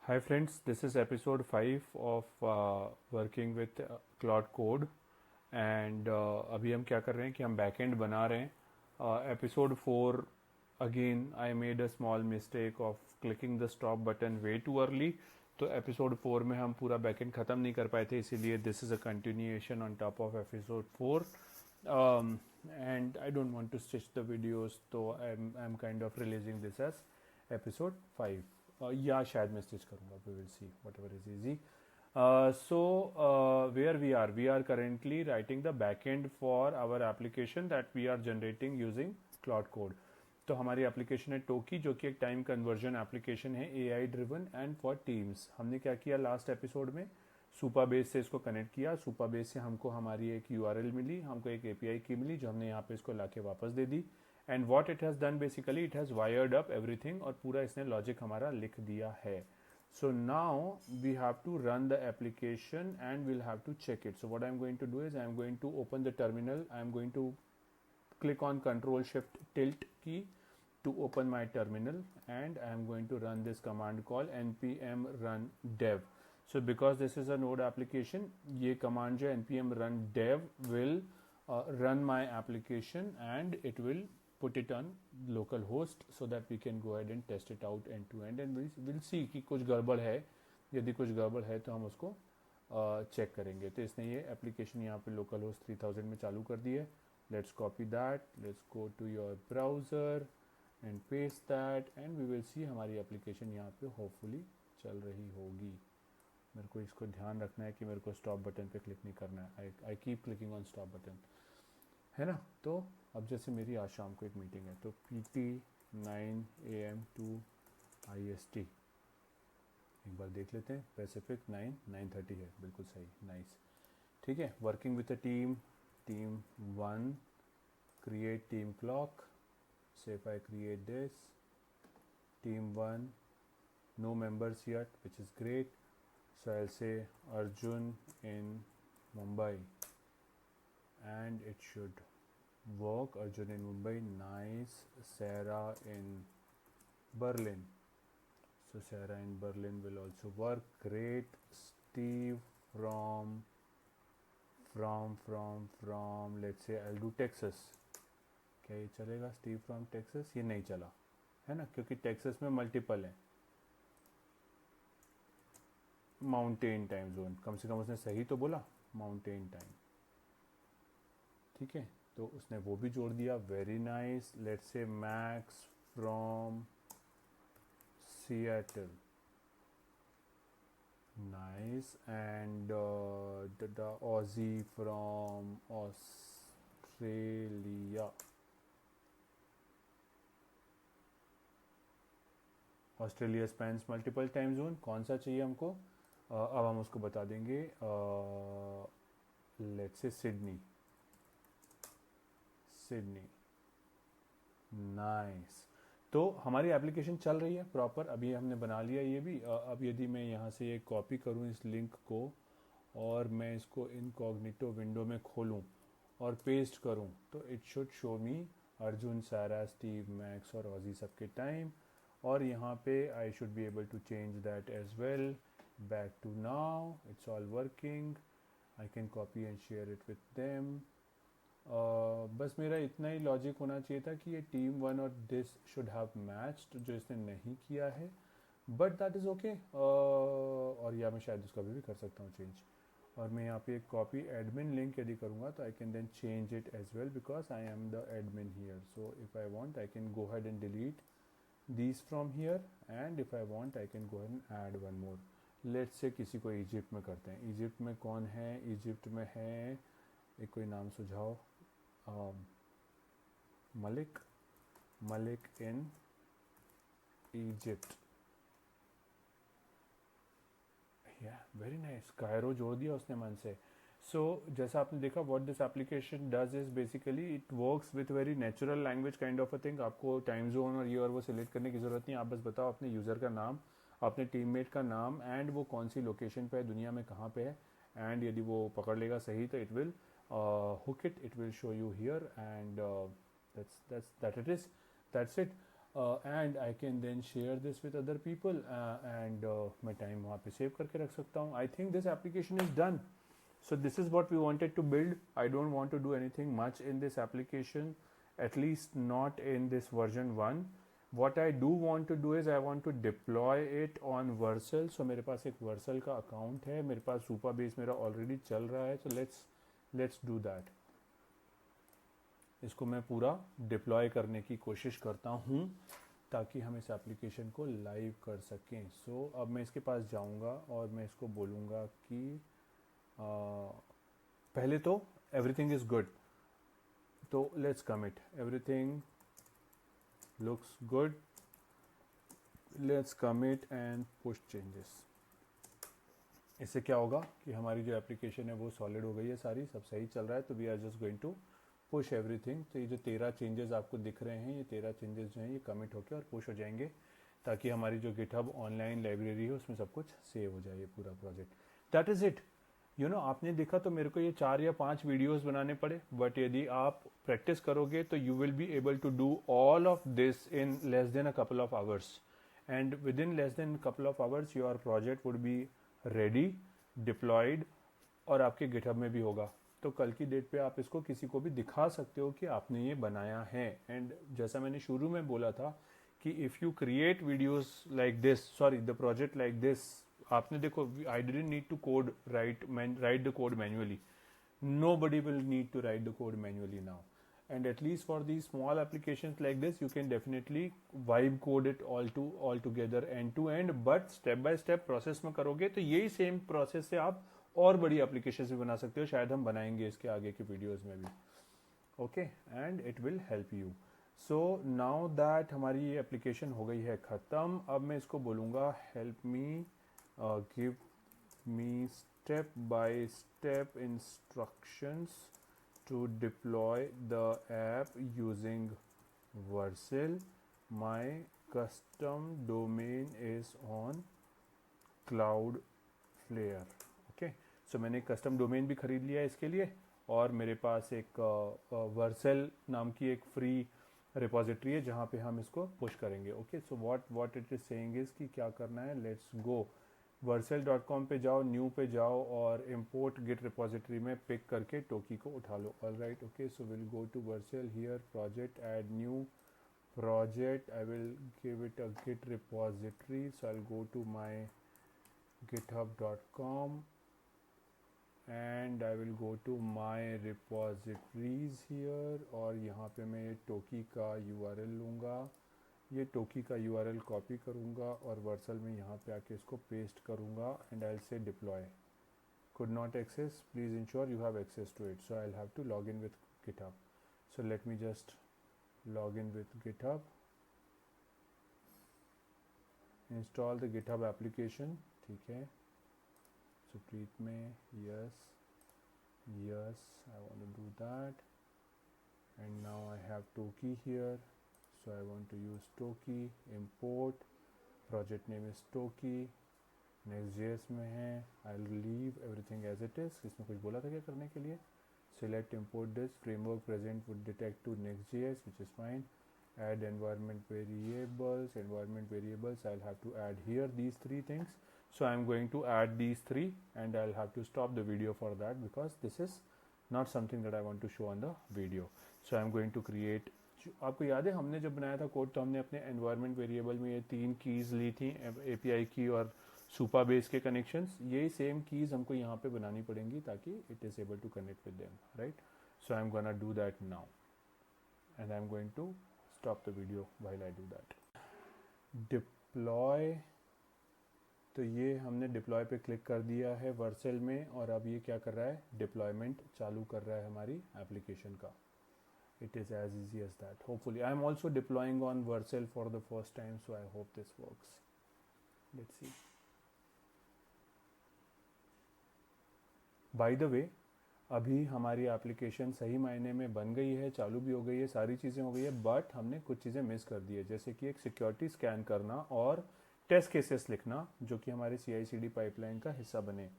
Hi friends, this is episode 5 of working with Cloud Code and अभी हम क्या कर रहे हैं कि हम बैकएंड बना रहे हैं episode 4 again I made a small mistake of clicking the stop button way too early. तो एपिसोड 4 में हम पूरा बैकएंड ख़त्म नहीं कर पाए थे, इसीलिए this is a continuation on top of episode 4 and I don't want to stitch the videos, so I'm kind of releasing this as episode 5 या शायद मैं स्टिच करूंगा, we will see whatever is easy. So where we are currently writing the backend for our application that we are generating using Cloud Code. तो हमारी application है टोकी, जो कि एक टाइम कन्वर्जन एप्लीकेशन है, AI driven and for teams. हमने क्या किया लास्ट एपिसोड में, सुपरबेस से इसको कनेक्ट किया। सुपरबेस से हमको हमारी एक URL मिली, हमको एक API की मिली, जो हमने यहाँ पे इसको लाके वापस दे दी। And what it has done basically, it has wired up everything, और पूरा इसने लॉजिक हमारा लिख दिया है। So now we have to run the application and we'll have to check it. So what I'm going to do is I'm going to open the terminal. I'm going to click on Control Shift Tilt key to open my terminal, and I'm going to run this command called npm run dev. So because this is a node application, ये command जो npm run dev will run my application and it will put it on localhost so that we can go ahead and test it out end to end, and we'll see कि कुछ गड़बड़ है। यदि कुछ गड़बड़ है तो हम उसको चेक करेंगे। तो इसने ये एप्लीकेशन यहाँ पे localhost 3000 में चालू कर दी है। Let's copy that, let's go to your browser and paste that, and we will see हमारी एप्लीकेशन यहाँ पे होपफुली चल रही होगी। मेरे को इसको ध्यान रखना है कि मेरे को स्टॉप बटन पे क्लिक नहीं करना है। I keep clicking on stop button, है ना। तो अब जैसे मेरी आज शाम को एक मीटिंग है, तो PT 9 AM to IST एक बार देख लेते हैं। पैसिफिक 9:30 है, बिल्कुल सही, नाइस, ठीक है। Working with a team, team 1, create team clock. So if I create this team 1, no members yet, which is great. So I'll say Arjun in Mumbai, and it should work. Arjun in Mumbai, nice. Sarah in Berlin, so Sarah in Berlin will also work, great. Steve from let's say I'll do Texas, क्या ये चलेगा? Steve from Texas, ये नहीं चला है ना, क्योंकि Texas में मल्टीपल है। माउंटेन टाइम जोन, कम से कम उसने सही तो बोला, माउंटेन टाइम, ठीक है। तो उसने वो भी जोड़ दिया, very nice. Let's say max from Seattle, nice. And the Aussie from Australia, Australia Spence multiple time zone. कौन सा चाहिए हमको? अब हम उसको बता देंगे, लेट्स से सिडनी, नाइस। तो हमारी एप्लीकेशन चल रही है प्रॉपर, अभी हमने बना लिया ये भी। अब यदि मैं यहाँ से ये कॉपी करूँ इस लिंक को, और मैं इसको इनकॉग्निटो विंडो में खोलूँ और पेस्ट करूँ, तो it should show me Arjun, Sara, Steve, Max और ऑजी सबके टाइम। और यहाँ पे I should be able to change that as well. Back to now, it's all working, I can copy and share it with them. बस मेरा इतना ही logic होना चाहिए था कि ये टीम 1 और दिस शुड हैव मैच्ड, जो इसने नहीं किया है, बट दैट इज़ ओके। और या मैं शायद उसका भी कर सकता हूँ चेंज। और मैं यहाँ पे एक कॉपी एडमिन लिंक यदि करूँगा तो I can then change it as well, because I am the admin here. So if I want I can go head and delete these from here, and if I want I can go ahead and add one more. Let's say किसी को Egypt में करते हैं। Egypt में कौन है? Egypt में है एक, कोई नाम सुझाओ। मलिक इन इजिप्ट, या वेरी नाइस। कायरो जोड़ दिया उसने मन से। सो जैसा आपने देखा, what this application does is basically it works with very natural language kind of a thing. आपको टाइम जोन और ये और वो सिलेक्ट करने की जरूरत नहीं। आप बस बताओ अपने यूज़र का नाम, अपने टीममेट का नाम, एंड वो कौन सी लोकेशन पे है, दुनिया में कहाँ पे है। एंड यदि वो पकड़ लेगा सही तो it will hook it, it will show you here, and that it is, that's it. And I can then share this with other people एंड मैं टाइम वहाँ पे सेव करके रख सकता हूँ. I think this application is done. So this is what we wanted to build. I don't want to do anything much in this application, at least not in this version 1. What I do want to do is I want to deploy it on Vercel. So मेरे पास एक Vercel का account है, मेरे पास Supabase मेरा already चल रहा है. So let's do that. इसको मैं पूरा deploy करने की कोशिश करता हूँ ताकि हम इस एप्लीकेशन को लाइव कर सकें. So अब मैं इसके पास जाऊँगा और मैं इसको बोलूँगा कि पहले तो एवरीथिंग इज गुड, तो let's commit. Everything looks good, let's commit and push changes. इससे क्या होगा कि हमारी जो एप्लीकेशन है वो सॉलिड हो गई है, सारी सब सही चल रहा है. तो we are just going to push everything. तो ये जो 13 चेंजेस आपको दिख रहे हैं, ये 13 चेंजेस जो हैं ये कमिट होकर और पुश हो जाएंगे ताकि हमारी जो गिटहब ऑनलाइन लाइब्रेरी है उसमें सब कुछ सेव हो जाए, ये पूरा प्रोजेक्ट. That is it. आपने देखा तो मेरे को ये 4 या 5 वीडियोस बनाने पड़े, बट यदि आप प्रैक्टिस करोगे तो you will be able to do all of this in less than a couple of hours. And within less than couple of hours your project would be ready, deployed, और आपके GitHub में भी होगा. तो कल की date पे आप इसको किसी को भी दिखा सकते हो कि आपने ये बनाया है. एंड जैसा मैंने शुरू में बोला था कि if you create videos like this, sorry the project like this, आपने देखो I didn't need to code write the code manually. Nobody will need to write the code manually now, and at least for these small applications like this you can definitely vibe code it all together end to end. But step by step process में करोगे तो यही same process से आप और बड़ी application भी बना सकते हो. शायद हम बनाएंगे इसके आगे के वीडियोस में भी. Okay, and it will help you. So now that हमारी ये एप्लीकेशन हो गई है ख़त्म, अब मैं इसको बोलूँगा help me, give me step by step instructions to deploy the app using Vercel. My custom domain is on Cloudflare. Okay, so मैंने कस्टम डोमेन भी खरीद लिया है इसके लिए, और मेरे पास एक Vercel नाम की एक फ्री रिपोजिटरी है जहाँ पे हम इसको पुश करेंगे. Okay, so what it is saying is कि क्या करना है. लेट्स गो vercel.com पे जाओ, न्यू पे जाओ और इम्पोर्ट गिट रिपोजिटरी में पिक करके टोकी को उठा लो. All right, okay, so will go to Vercel here, project, add new project. I will give it a git repository. So I will go to my github.com and I will go to my repositories here, और यहाँ पे मैं टोकी का URL लूँगा, ये टोकी का URL copy करूँगा और Vercel में यहाँ पे आके इसको पेस्ट करूँगा. And I will say deploy. could not access, please ensure you have access to it. So I'll have to log in with GitHub. So let me just log in with GitHub, install the GitHub application. ठीक है, so Preet में yes, I want to do that. And now I have Toki here, so I want to use Toki. Import, project name is Toki, Next.js में है. I'll leave everything as it is. इसमें कुछ बोला था क्या करने के लिए. Select import this framework present would detect to Next.js, which is fine. Add environment variables. I'll have to add here these 3 things. So I'm going to add these 3 and I'll have to stop the video for that because this is not something that I want to show on the video. So I'm going to create. आपको याद है हमने जब बनाया था code तो हमने अपने एनवायरनमेंट वेरिएबल में ये 3 कीज़ ली थी, API की और Supabase के कनेक्शंस. यही सेम कीज़ हमको यहाँ पे बनानी पड़ेंगी ताकि it is able to connect with them, right. So I am gonna do that now and I am going to stop the video while I do that. Deploy, तो ये हमने डिप्लॉय पे क्लिक कर दिया है Vercel में, और अब ये क्या कर रहा है, डिप्लॉयमेंट चालू कर रहा है हमारी एप्लीकेशन का. It is as easy as that. Hopefully, I am also deploying on Vercel for the first time, so I hope this works. Let's see. By the way, अभी हमारी एप्लीकेशन सही मायने में बन गई है, चालू भी हो गई है, सारी चीज़ें हो गई है, बट हमने कुछ चीज़ें मिस कर दी है, जैसे कि एक सिक्योरिटी स्कैन करना और टेस्ट केसेस लिखना जो कि हमारे CI/CD पाइपलाइन का हिस्सा बने.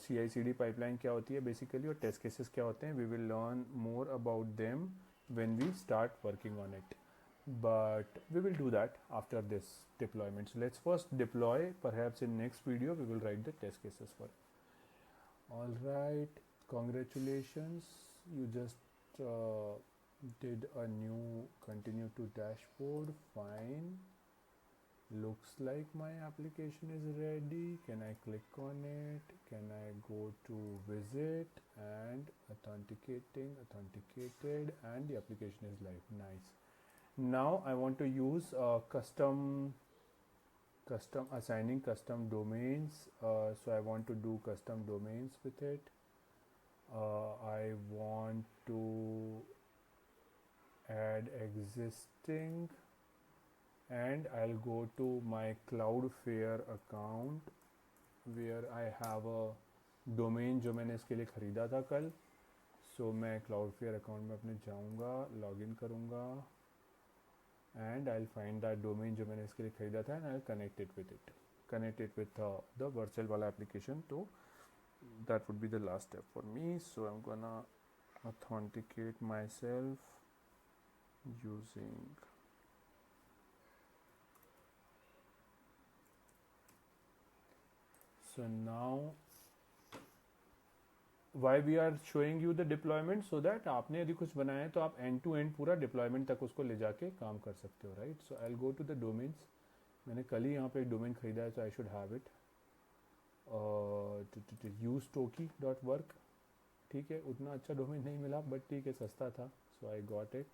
CI/CD पाइपलाइन क्या होती है बेसिकली और टेस्ट केसेस क्या होते हैं, we will learn more about them when we start working on it. but we will do that after this deployment. So let's first deploy. Perhaps in next video we will write the test cases for it. All right, congratulations, you just did a new continue to dashboard. Fine, looks like my application is ready. Can I click on it? Can I go to visit and authenticated, and the application is live. Nice. Now I want to use custom assigning custom domains. So I want to do custom domains with it. I want to add existing, and I'll go to my Cloudflare account where I have a domain जो मैंने इसके लिए ख़रीदा था कल. So मैं Cloudflare account में अपने जाऊँगा, लॉगिन करूँगा, and I'll find that domain जो मैंने इसके लिए ख़रीदा था, and I'll connect it with the Vercel वाला application. So that would be the last step for me. So I'm gonna authenticate myself using so now why we are showing you the deployment, so that आपने यदि कुछ बनाया है तो आप end to end पूरा deployment तक उसको ले जाके काम कर सकते हो, right? So I'll go to the domains. मैंने कल ही यहाँ पे एक domain खरीदा है, so I should have it. useToki.work. ठीक है, उतना अच्छा domain नहीं मिला, but ठीक है, सस्ता था, so I got it.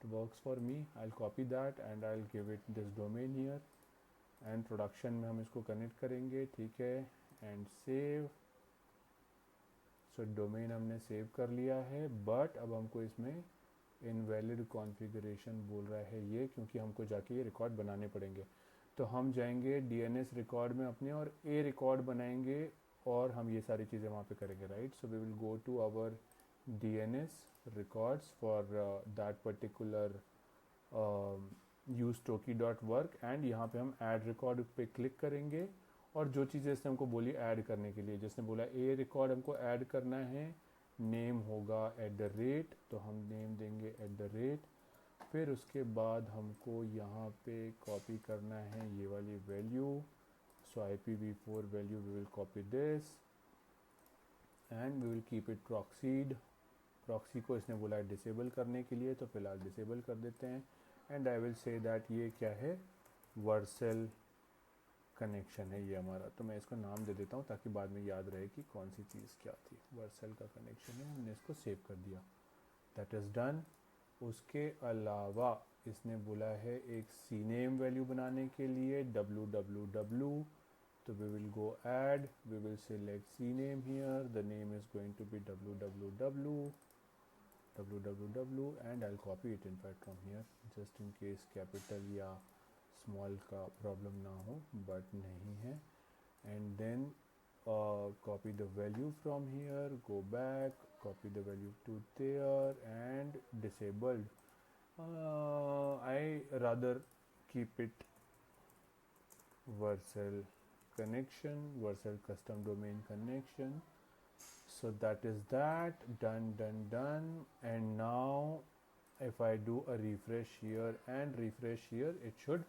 It works for me. I'll copy that and I'll give it this domain here, and production में हम इसको connect करेंगे, ठीक है, and save. So domain हमने save कर लिया है, but अब हमको इसमें invalid configuration बोल रहा है ये, क्योंकि हमको जाके ये रिकॉर्ड बनाने पड़ेंगे. तो हम जाएंगे DNS रिकॉर्ड में अपने और A रिकॉर्ड बनाएंगे, और हम ये सारी चीज़ें वहाँ पे करेंगे, right? So we will go to our DNS records for that particular useToki.work, and यहाँ पे हम add record पे क्लिक करेंगे, और जो चीज़ें इसने हमको बोली ऐड करने के लिए, जिसने बोला A रिकॉर्ड हमको ऐड करना है, नेम होगा @ तो हम नेम देंगे @. फिर उसके बाद हमको यहाँ पे कॉपी करना है ये वाली value. So IPv4 value we will copy this and we will keep it proxied. Proxy को इसने बोला है डिसेबल करने के लिए, तो फिलहाल डिसेबल कर देते हैं. And I will say that ये क्या है, वर्सेल कनेक्शन है ये हमारा. तो मैं इसको नाम दे देता हूँ ताकि बाद में याद रहे कि कौन सी चीज़ क्या थी. वर्सेल का कनेक्शन है, हमने इसको सेव कर दिया. That is done. उसके अलावा इसने बोला है एक CNAME वैल्यू बनाने के लिए www. तो we will go add, we will select CNAME here, the name is going to be www, and I'll copy it in fact from here just in case capital या small का problem ना हो, but नहीं है. And then copy the value from here, go back, copy the value to there, and disabled. I rather keep it Vercel connection, Vercel custom domain connection. So that is that. Done. And now if I do a refresh here and refresh here, it should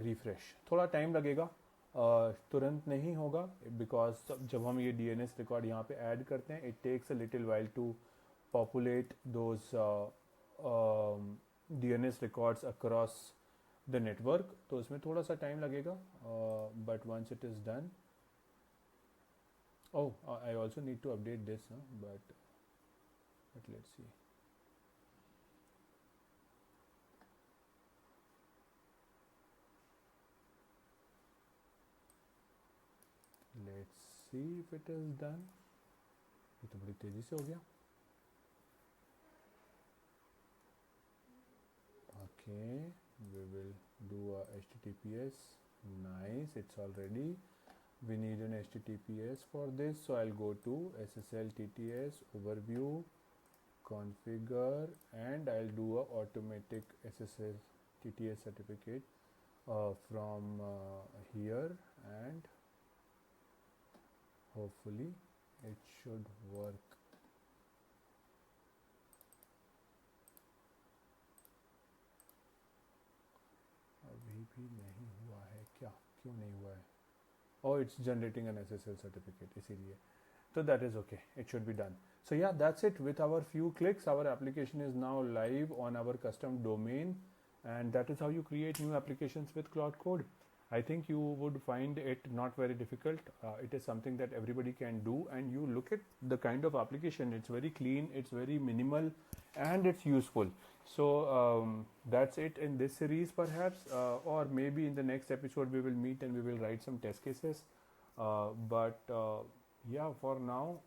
refresh. थोड़ा time लगेगा, तुरंत नहीं होगा, because जब हम ये DNS record यहाँ पे ऐड करते हैं, it takes a little while to populate those DNS records across the network. तो उसमें थोड़ा सा टाइम लगेगा, but once it is done. I also need to update this, but let's see. Let's see if it is done. ये तो बड़ी तेजी से हो गया. Okay, we will do a HTTPS. Nice, it's all ready. We need an HTTPS for this, so I'll go to SSL TTS overview, configure, and I'll do a automatic SSL TTS certificate from here, and hopefully it should work. क्यों नहीं हुआ है? Oh, it's generating an SSL certificate इसीलिए. So that is okay, it should be done. So yeah, that's it. With our few clicks, our application is now live on our custom domain, and that is how you create new applications with Cloud Code. I think you would find it not very difficult. It is something that everybody can do, and you look at the kind of application. It's very clean, it's very minimal, and it's useful. So that's it in this series, perhaps, or maybe in the next episode we will meet and we will write some test cases. But yeah, for now,